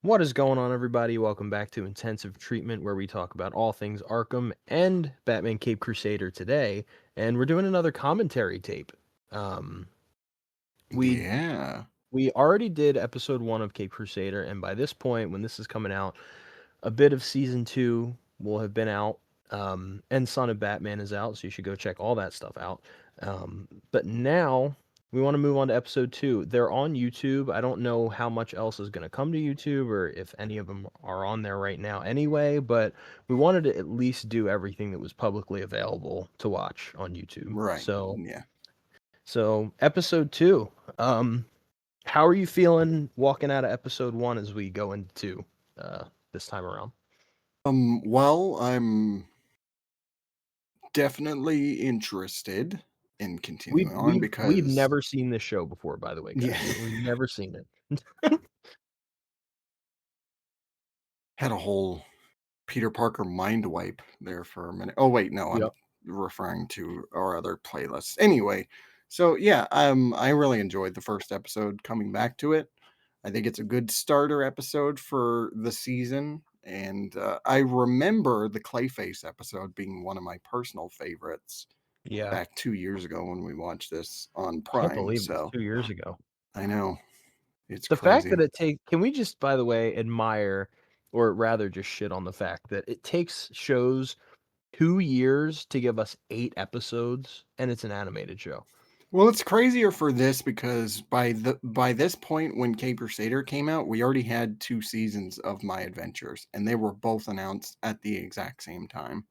What is going on, everybody? Welcome back to Intensive Treatment, where we talk about all things Arkham and Batman Cape Crusader today. And we're doing another commentary tape. Um, we Yeah. we already did episode 1 of Cape Crusader, and by this point, when this is coming out, a bit of season 2 will have been out. And Son of Batman is out, so you should go check all that stuff out. But now we want to move on to episode 2. They're on YouTube. I don't know how much else is going to come to YouTube or if any of them are on there right now anyway, but we wanted to at least do everything that was publicly available to watch on YouTube. Right. So, Yeah. so episode 2. Um, how are you feeling walking out of episode 1 as we go into this time around? Well, I'm definitely interested in We've continuing on we've we've because never seen this show before, by the way, yeah, guys. We've never seen it. had a whole Peter Parker mind wipe there for a minute. Oh wait, no, I'm Yep. referring to our other playlists. Anyway, so yeah, I really enjoyed the first episode coming back to it. I think it's a good starter episode for the season. And I remember the Clayface episode being one of my personal favorites Yeah. back 2 years ago when we watched this on Can't Prime. believe it was So 2 years ago. I know it's The fact that crazy. it takes can we just, by the way, admire or rather just shit on the fact that it takes shows 2 years to give us 8 episodes, and it's an animated show. Well, it's crazier for this because by this point when Cape Crusader came out, we already had 2 seasons of My Adventures, and they were both announced at the exact same time.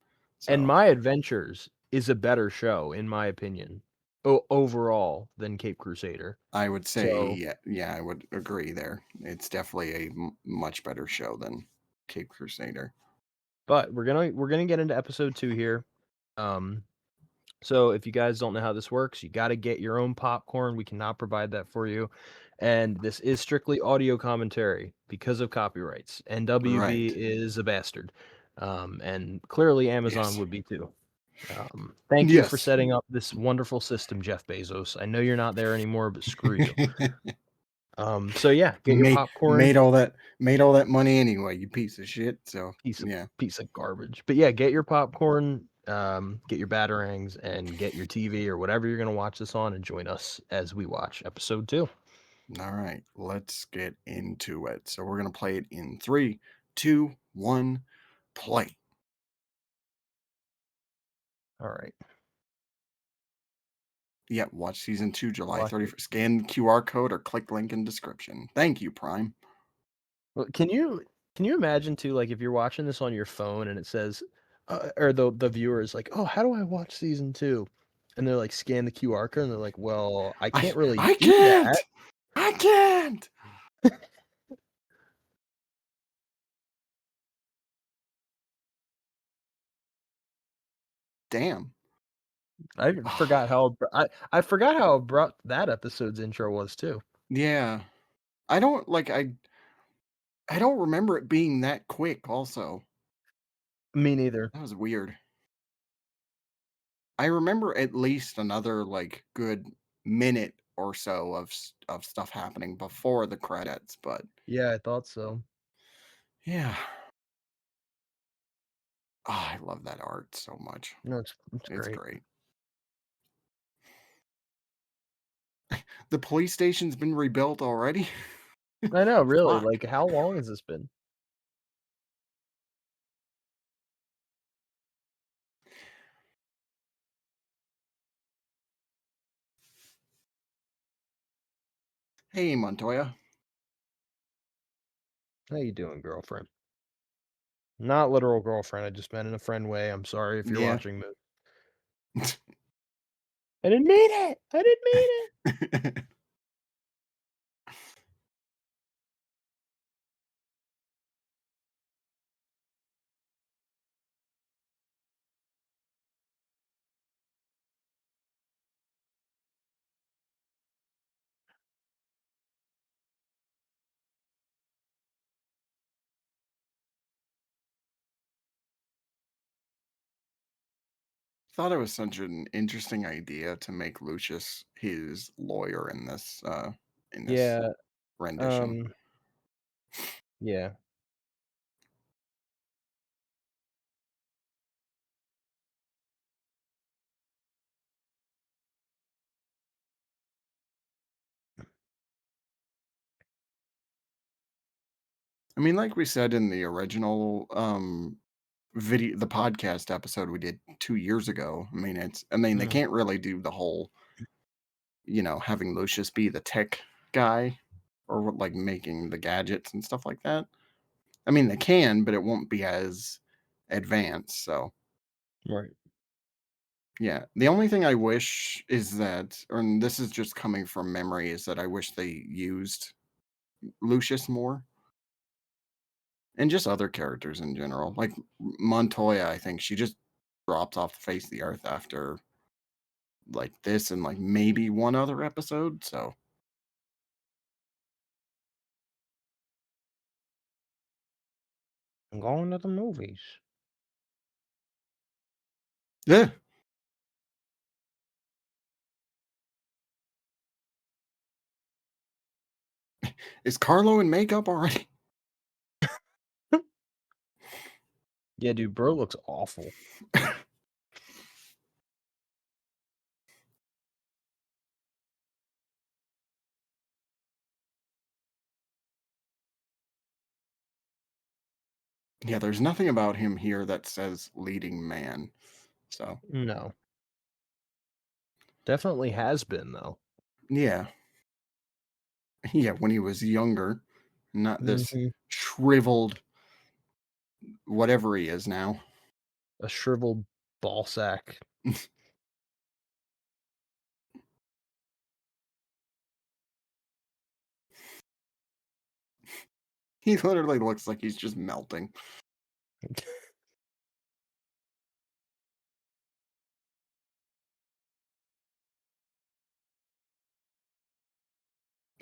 And So My Adventures is a better show, in my opinion, overall than Cape Crusader. I would say, So yeah, I would agree there. It's definitely a much better show than Cape Crusader. but we're gonna get into episode 2 here. Um So if you guys don't know how this works, you got to get your own popcorn. We cannot provide that for you. And this is strictly audio commentary because of copyrights. NWB Right. is a bastard. And clearly Amazon Yes. would be too. Thank you for Yes. setting up this wonderful system, Jeff Bezos. I know you're not there anymore, but screw you. So yeah, get your popcorn. Made all that money anyway, you piece of shit. So Piece of yeah. piece of garbage. But yeah, get your popcorn, get your batarangs, and get your TV or whatever you're gonna watch this on, and join us as we watch episode 2. All right, let's get into it. So we're gonna play it in three, two, one, play. All right, Yeah, watch season 2, July watch it. 31st. Scan QR code or click link in description. Thank you, Prime. Well, can you imagine too, like if you're watching this on your phone and it says, or the viewer is like, oh, how do I watch season 2? And they're like, scan the QR code, and they're like, well, I I can't really I do that. can't. I can't. Damn. I forgot how abrupt that episode's intro was too. Yeah. I don't like I don't remember it being that quick also. Me neither. That was weird. I remember at least another like good minute or so of stuff happening before the credits, but Yeah, I thought so. yeah. Oh, I love that art so much. No, it's It's great. great. The police station's been rebuilt already? I know, really. Fuck. Like, how long has this been? Hey, Montoya. How you doing, girlfriend? Not literal girlfriend. I just meant in a friend way. I'm sorry if you're Yeah. watching this. I didn't mean it. I didn't mean it. Thought it was such an interesting idea to make Lucius his lawyer in this Yeah. rendition. Um. Yeah. I mean, like we said in the original video, the podcast episode we did 2 years ago. I mean, they Mhm. can't really do the whole, having Lucius be the tech guy or like making the gadgets and stuff like that. I mean, they can, but it won't be as advanced. So, Right. yeah. The only thing I wish is that, and this is just coming from memory, is that I wish they used Lucius more and just other characters in general. Like Montoya, I think she just drops off the face of the earth after like this and like maybe one other episode. So, I'm going to the movies. yeah. Is Carlo in makeup already? Yeah, dude, bro looks awful. Yeah, there's nothing about him here that says leading man. So, No. Definitely has been though. yeah. Yeah, when he was younger, not this Mhm. shriveled whatever he is now. A shriveled ball sack. He literally looks like he's just melting.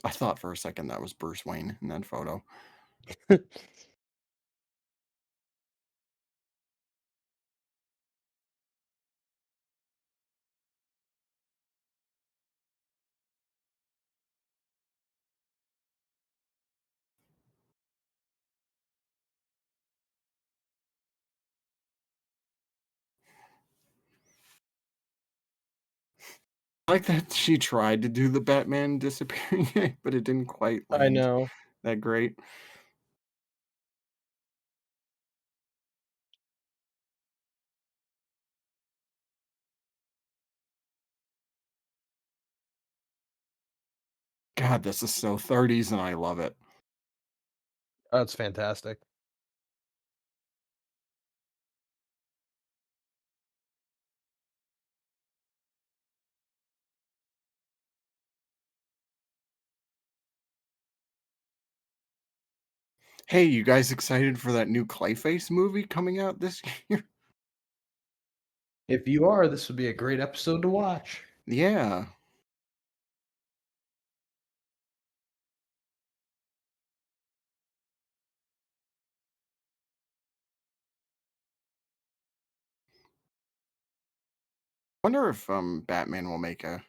I thought for a second that was Bruce Wayne in that photo. I like that she tried to do the Batman disappearing, but it didn't quite I land know. that great. God, this is so 30s and I love it. That's fantastic. Hey, you guys excited for that new Clayface movie coming out this year? If you are, this would be a great episode to watch. Yeah. Wonder if Batman will make a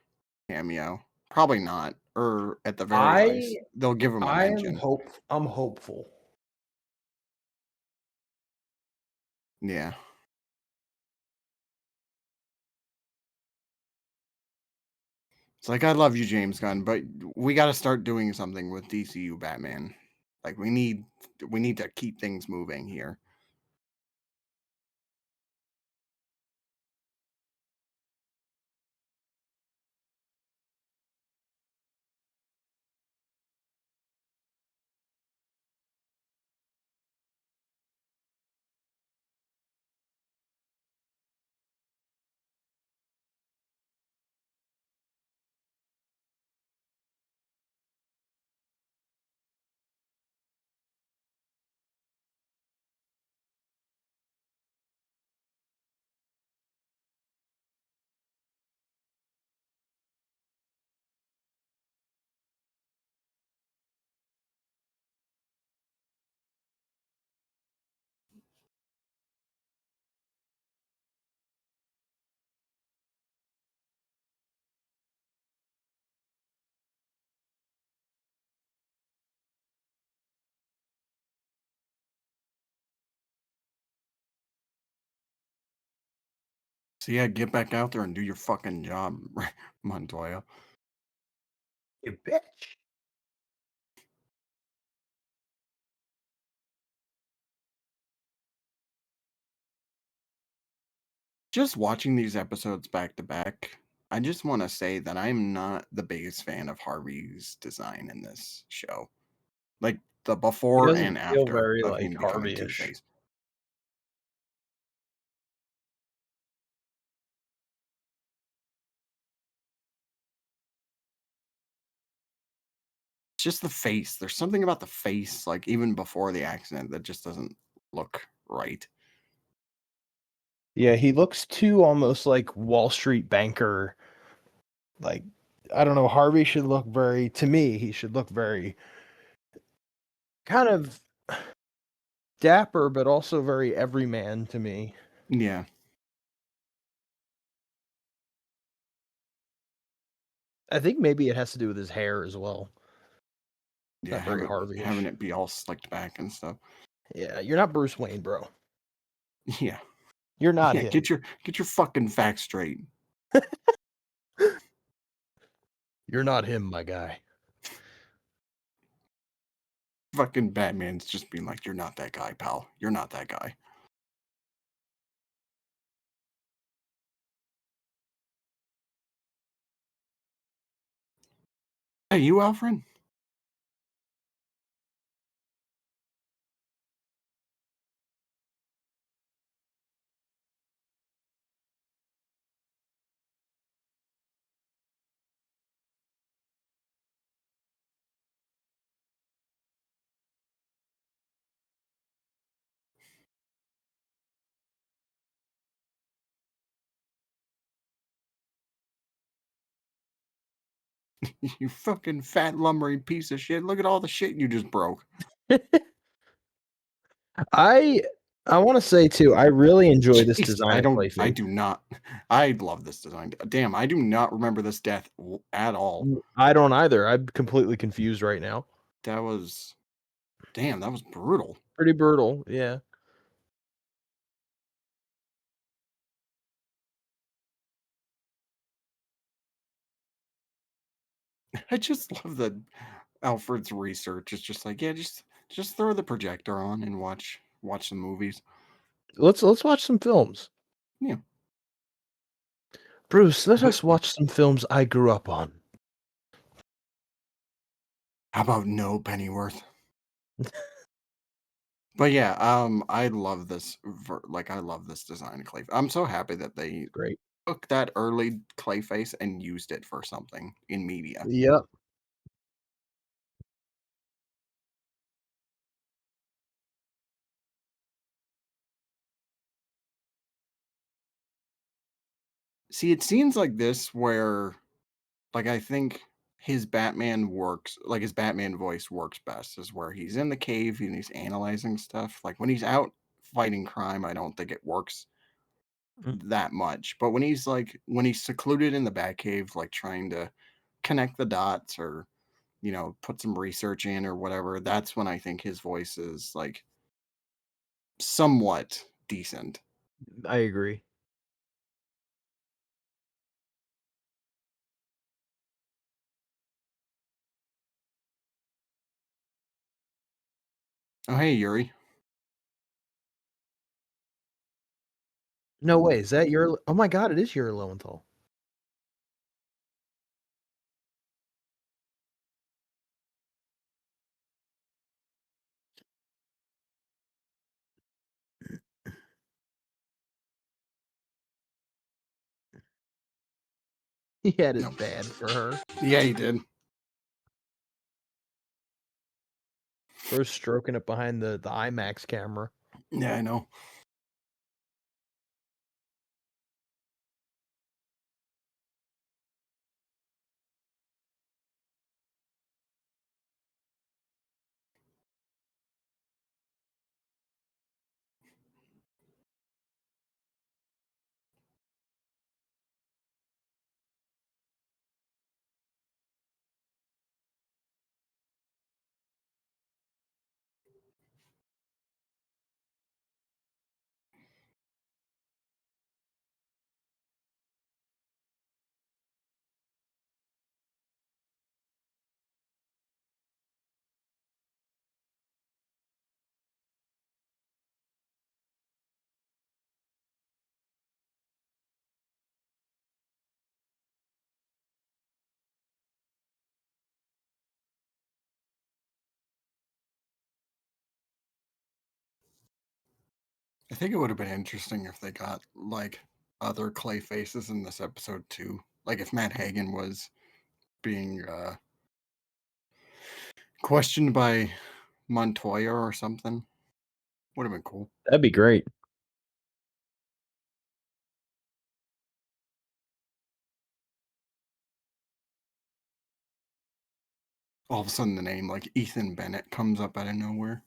cameo. Probably not. Or at the very I least, they'll give him a mention. I'm hopeful. Yeah. It's like I love you, James Gunn, but we got to start doing something with DCU Batman. Like we need to keep things moving here. So yeah, get back out there and do your fucking job, Montoya. You bitch. Just watching these episodes back to back, I just want to say that I'm not the biggest fan of Harvey's design in this show. Like the He before doesn't and feel after very, of like, him becoming Two Harvey-ish. Face. It's just the face. There's something about the face, like even before the accident, that just doesn't look right. Yeah, he looks too almost like Wall Street banker. Like, I don't know, Harvey should look very to me, he should look very kind of dapper, but also very everyman to me. Yeah. I think maybe it has to do with his hair as well. It's Yeah, not very having Harvey-ish. it be all slicked back and stuff. Yeah, you're not Bruce Wayne, bro. Yeah. You're not Yeah, him. get your fucking facts straight. You're not him, my guy. Fucking Batman's just being like, "You're not that guy, pal. You're not that guy." Hey, you, Alfred? You fucking fat lumbering piece of shit. Look at all the shit you just broke. I I wanna say too, I really enjoy this Jeez, design of I Clayface. do not. I love this design. Damn, I do not remember this death at all. I don't either, I'm completely confused right now. That was, damn, that was brutal. Pretty brutal, yeah. I just love that Alfred's research. It's just like, yeah, just throw the projector on and watch the movies. Let's watch some films. Yeah. Bruce, let But us watch some films I grew up on. how about no Pennyworth? But yeah, I love this like I love this design of Clay. I'm so happy that they Great. took that early Clayface and used it for something in media. Yep. See, it seems like this where like I think his Batman works, like his Batman voice works best is where he's in the cave and he's analyzing stuff. Like when he's out fighting crime, I don't think it works Mm, that much. But when he's secluded in the Batcave, like trying to connect the dots or put some research in or whatever, that's when I think his voice is like somewhat decent. I agree. Oh, hey, Yuri. No way, is that your oh my god, it is your Lowenthal. He had No. it bad for her. Yeah, he did. Bro's stroking it behind the IMAX camera. Yeah, I know. I think it would have been interesting if they got like other clay faces in this episode too. Like if Matt Hagen was being questioned by Montoya or something. Would have been cool. That'd be great. All of a sudden, the name like Ethan Bennett comes up out of nowhere.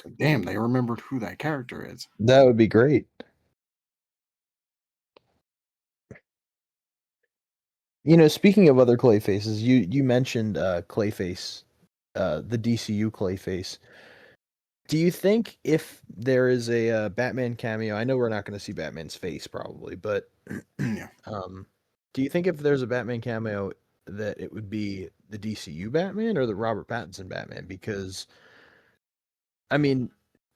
Like, damn, they remembered who that character is. That would be great. Speaking of other Clayfaces, you mentioned Clayface, the DCU Clayface. Do you think if there is a Batman cameo, I know we're not going to see Batman's face probably, but Yeah, um, do you think if there's a Batman cameo that it would be the DCU Batman or the Robert Pattinson Batman? Because I mean,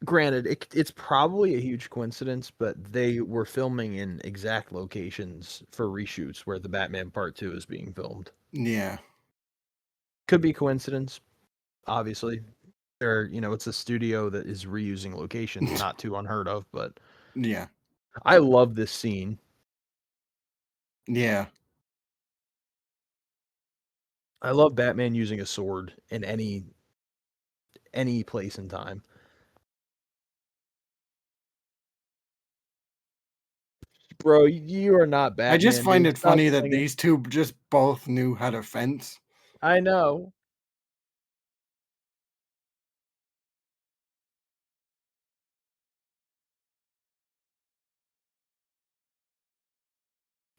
granted, it's probably a huge coincidence, but they were filming in exact locations for reshoots where the Batman Part Two is being filmed. yeah, Could be coincidence, obviously. Or, it's a studio that is reusing locations, not too unheard of, but yeah, I love this scene. yeah. I love Batman using a sword in any place in time. Bro, you are not I just Batman, find dude. it Stop funny that saying it. these two just both knew how to fence. I know.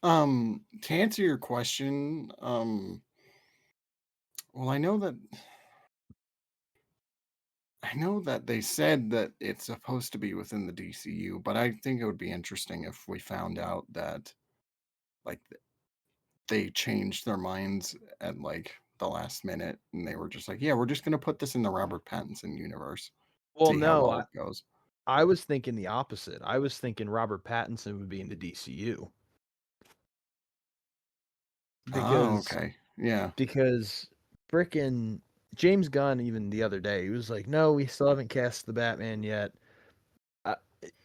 To answer your question, well, I know that they said that it's supposed to be within the DCU, but I think it would be interesting if we found out that like they changed their minds at like the last minute and they were just like, yeah, we're just gonna put this in the Robert Pattinson universe. Well, See how no, well I, it goes. I was thinking the opposite. I was thinking Robert Pattinson would be in the DCU Oh, because okay. Yeah. because frickin' James Gunn even the other day he was like, "No, we still haven't cast the Batman yet." Uh,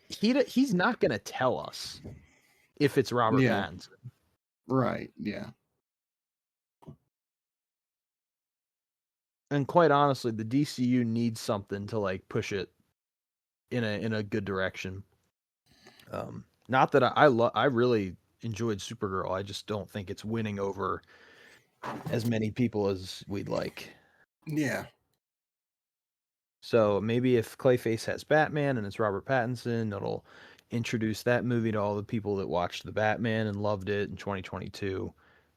he's not gonna tell us if it's Robert Yeah. Pattinson. Right. Yeah. And quite honestly, the DCU needs something to like push it in a good direction. Not that I really enjoyed Supergirl. I just don't think it's winning over as many people as we'd like. Yeah. So maybe if Clayface has Batman and it's Robert Pattinson, it'll introduce that movie to all the people that watched the Batman and loved it in 2022,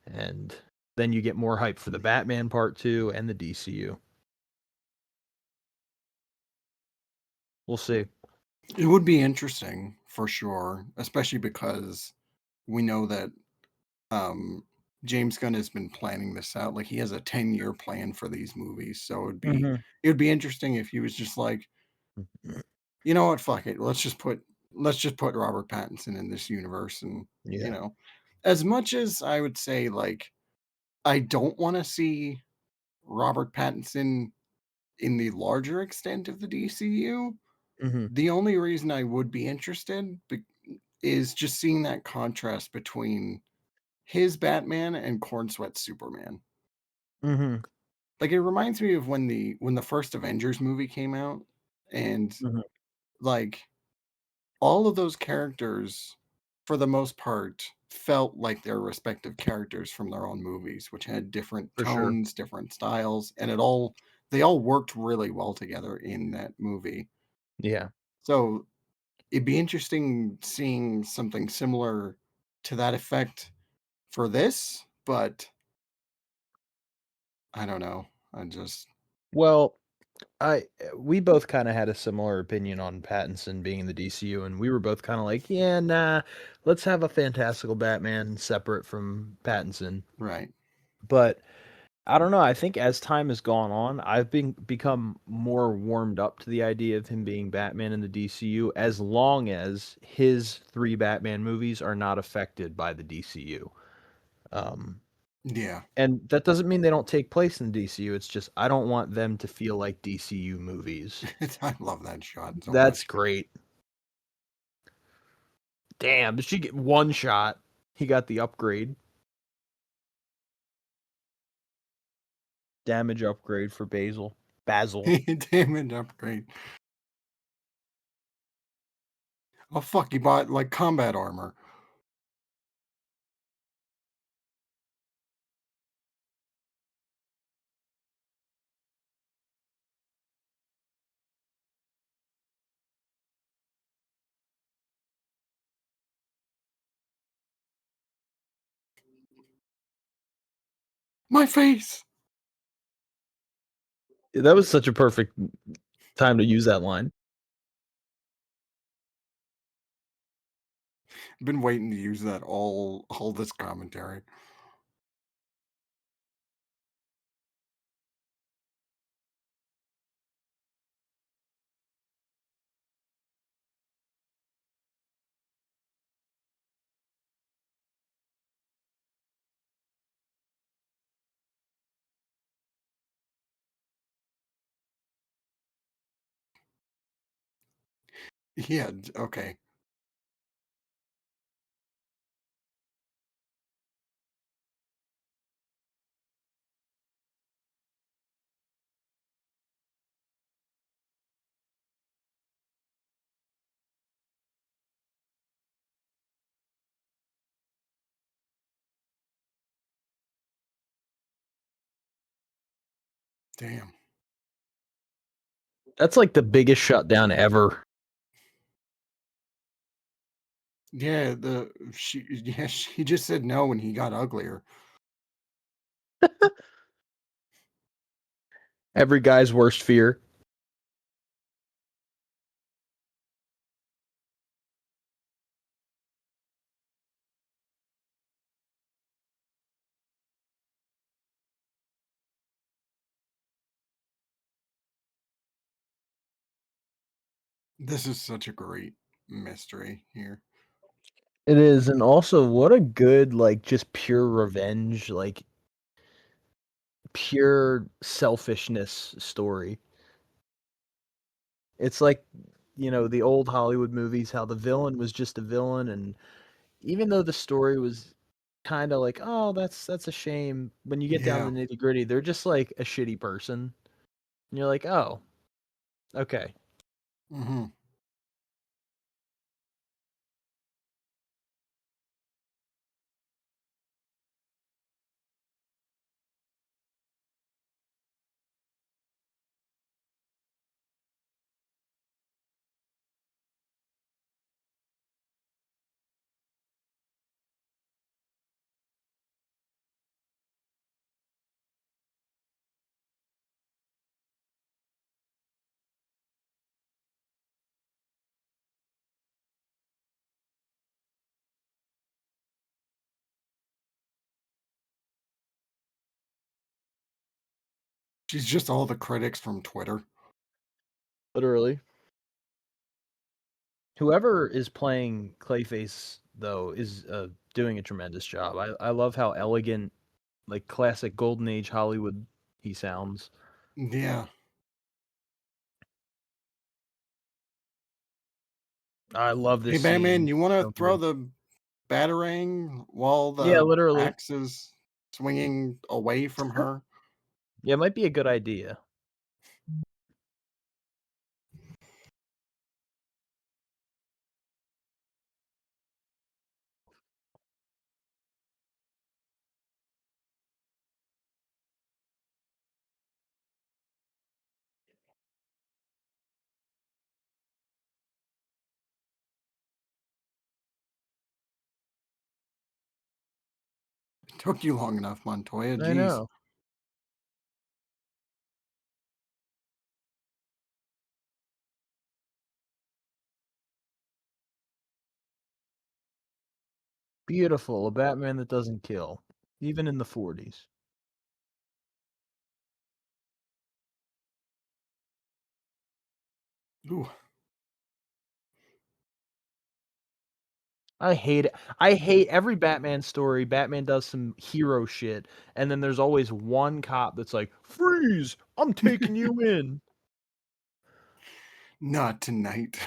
and then you get more hype for the Batman Part Two and the DCU. We'll see. It would be interesting for sure, especially because we know that um James Gunn has been planning this out. Like he has a 10-year plan for these movies. So Hmm. it would be interesting if he was just like, you know what, fuck it. Let's just put Robert Pattinson in this universe and you Yeah. know, as much as I would say like I don't want to see Robert Pattinson in the larger extent of the DCU, Hmm. the only reason I would be interested is just seeing that contrast between his Batman and Corn Sweat Superman. Hmm. Like it reminds me of when the first Avengers movie came out, and Hmm. like all of those characters, for the most part, felt like their respective characters from their own movies, which had different For sure. tones, different styles, and they all worked really well together in that movie. Yeah. So it'd be interesting seeing something similar to that effect for this, but I don't know. I just Well, I we both kind of had a similar opinion on Pattinson being in the DCU, and we were both kind of like, yeah, nah, let's have a fantastical Batman separate from Pattinson. right. But I don't know. I think as time has gone on, I've become more warmed up to the idea of him being Batman in the DCU, as long as his three Batman movies are not affected by the DCU. Um, Yeah. and that doesn't mean they don't take place in the DCU. It's just I don't want them to feel like DCU movies. I love that shot so That's much. great. Damn, did she get one shot? He got the upgrade. Damage upgrade for Basil. Basil. Damage upgrade. Oh fuck, he bought like combat armor. My face. That was such a perfect time to use that line. Been waiting to use that all this commentary. Yeah, okay. Damn. That's like the biggest shutdown ever. Yeah, she just said no when he got uglier. Every guy's worst fear. This is such a great mystery here. It is, and also what a good, like, just pure revenge, like pure selfishness story. It's like, the old Hollywood movies, how the villain was just a villain, and even though the story was kind of like, oh, that's a shame. When you get down to Yeah. the nitty gritty, they're just like a shitty person, and you're like, oh, okay. Hmm. She's just all the critics from Twitter. Literally. Whoever is playing Clayface though is doing a tremendous job. I love how elegant, like classic golden age Hollywood he sounds. Yeah. I love Hey, this Batman, scene you want to so throw good. the batarang while Yeah, the literally. axe is swinging away from her? Yeah, it might be a good idea. It took you long enough, Montoya. I Jeez. know. Beautiful, a Batman that doesn't kill, even in the 40s. Ooh. I hate it. I hate every Batman story. Batman does some hero shit, and then there's always one cop that's like, "Freeze! I'm taking you in." Not tonight.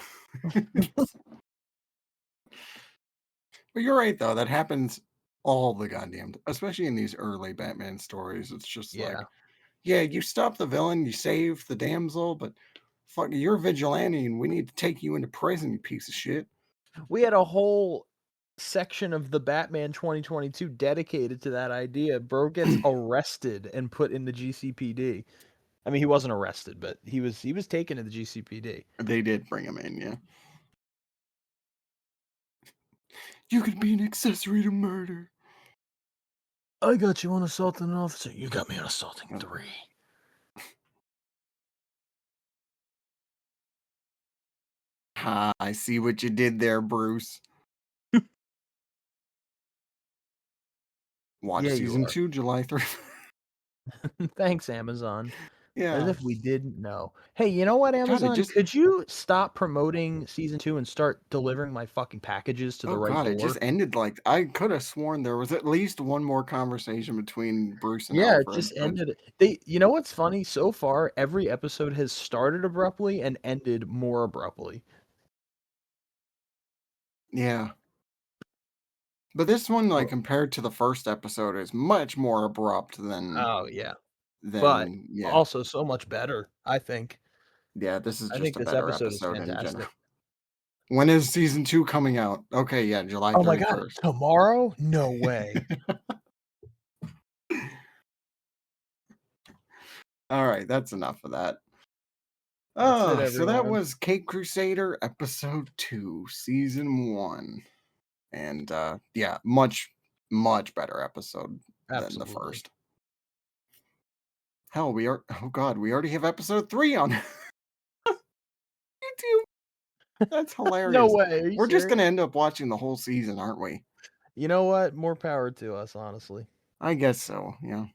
But you're right though, that happens all the goddamn especially in these early Batman stories. It's just Yeah. like, yeah, you stop the villain, you save the damsel, but fuck, you're a vigilante and we need to take you into prison, you piece of shit. We had a whole section of the Batman 2022 dedicated to that idea. Bro gets arrested and put in the GCPD. I mean, he wasn't arrested, but he was taken to the GCPD. They did bring him in, yeah. You could be an accessory to murder. I got you on assaulting an officer. You got me on assaulting Oh, 3. ha, I see what you did there, Bruce. Watch Yeah, you season are. 2, July 3rd. Thanks, Amazon. As Yeah. if we didn't know. Hey, you know what, God, it Amazon? just Could you stop promoting season 2 and start delivering my fucking packages to oh the right god, it just door? ended like I could have sworn there was at least one more conversation between Bruce and Yeah, it Alfred, just but ended. You know what's funny? So far, every episode has started abruptly and ended more abruptly. yeah. But this one, like Oh, compared to the first episode, is much more abrupt oh yeah. But than yeah. also so much better, I think. Yeah, this is I just think a this better episode is episode in general. fantastic. When is season 2 coming out? Okay, yeah, July Oh my god, 31st. tomorrow? No way. All right, that's enough of that. That's it, So that everyone. was Cape Crusader episode 2, season 1. And yeah, much better episode than the Absolutely. first. Hell, we are oh god, we already have episode 3 on YouTube. That's No hilarious. way, are you We're just serious? gonna end up watching the whole season, aren't we? You know what? More power to us, honestly. I guess so, yeah.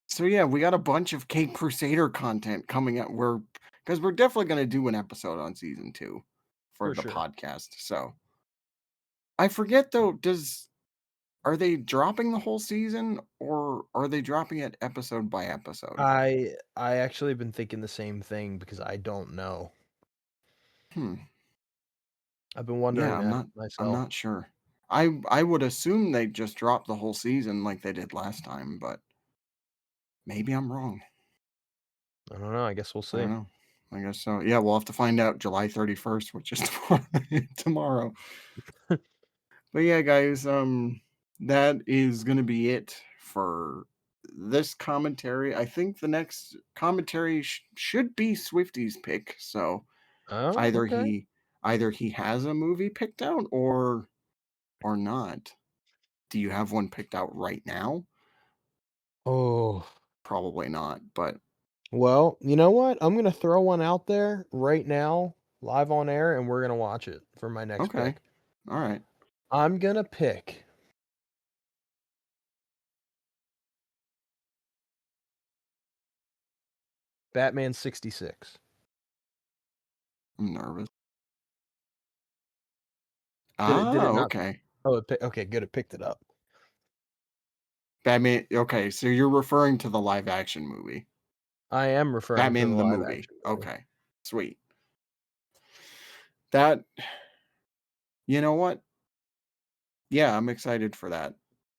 So yeah, we got a bunch of Cape Crusader content coming up. We're definitely gonna do an episode on season 2 for For the sure. podcast. So I forget though, does are they dropping the whole season or are they dropping it episode by episode? I actually been thinking the same thing because I don't know. Hmm. I've been Yeah, wondering that I'm myself. not sure. I would assume they just dropped the whole season like they did last time, but maybe I'm wrong. I don't know, I guess we'll I don't see. know. I guess so. Yeah, we'll have to find out July 31st, which is tomorrow. But yeah, guys, that is gonna be it for this commentary. I think the next commentary should be Swifty's pick. So Oh, either okay. he either he has a movie picked out or not. Do you have one picked out right now? Oh. Probably not, but Well, you know what? I'm gonna throw one out there right now, live on air, and we're gonna watch it for my next okay. pick. All right. I'm gonna pick Batman 66. I'm nervous. Did it Ah, not? okay. Oh, okay, good. It picked it up. Batman. Okay, so you're referring to the live action movie. I am referring to the Batman the live movie. action movie. Okay. Sweet. That you know what? Yeah, I'm excited for that.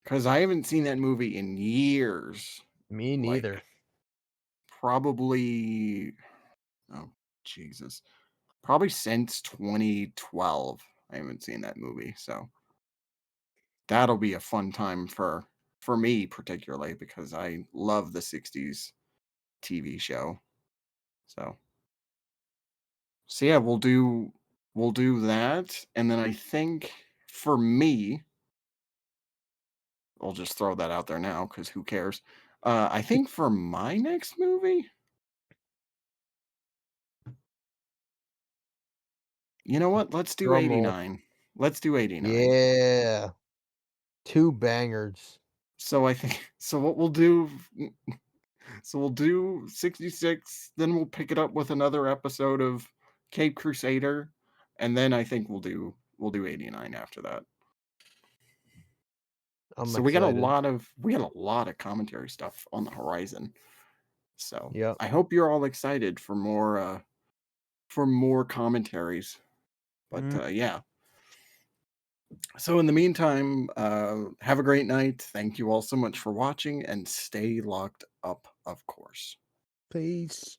Cuz I haven't seen that movie in years. Me neither. Like probably oh Jesus. Probably since 2012. I haven't seen that movie. So that'll be a fun time for me particularly because I love the 60s TV show. So so yeah, we'll do that and then I think for me, I'll just throw that out there now cuz who cares? I think for my next movie, you know what? Let's do Drum roll. 89. Let's do 89. Yeah. 2 bangers. So I think so what we'll do so we'll do 66, then we'll pick it up with another episode of Cape Crusader, and then I think we'll do 89 after that. I'm So we got a excited. lot of commentary stuff on the horizon. So Yep. I hope you're all excited for more commentaries. But Mm, yeah. So in the meantime, have a great night. Thank you all so much for watching and stay locked up, of course. Peace.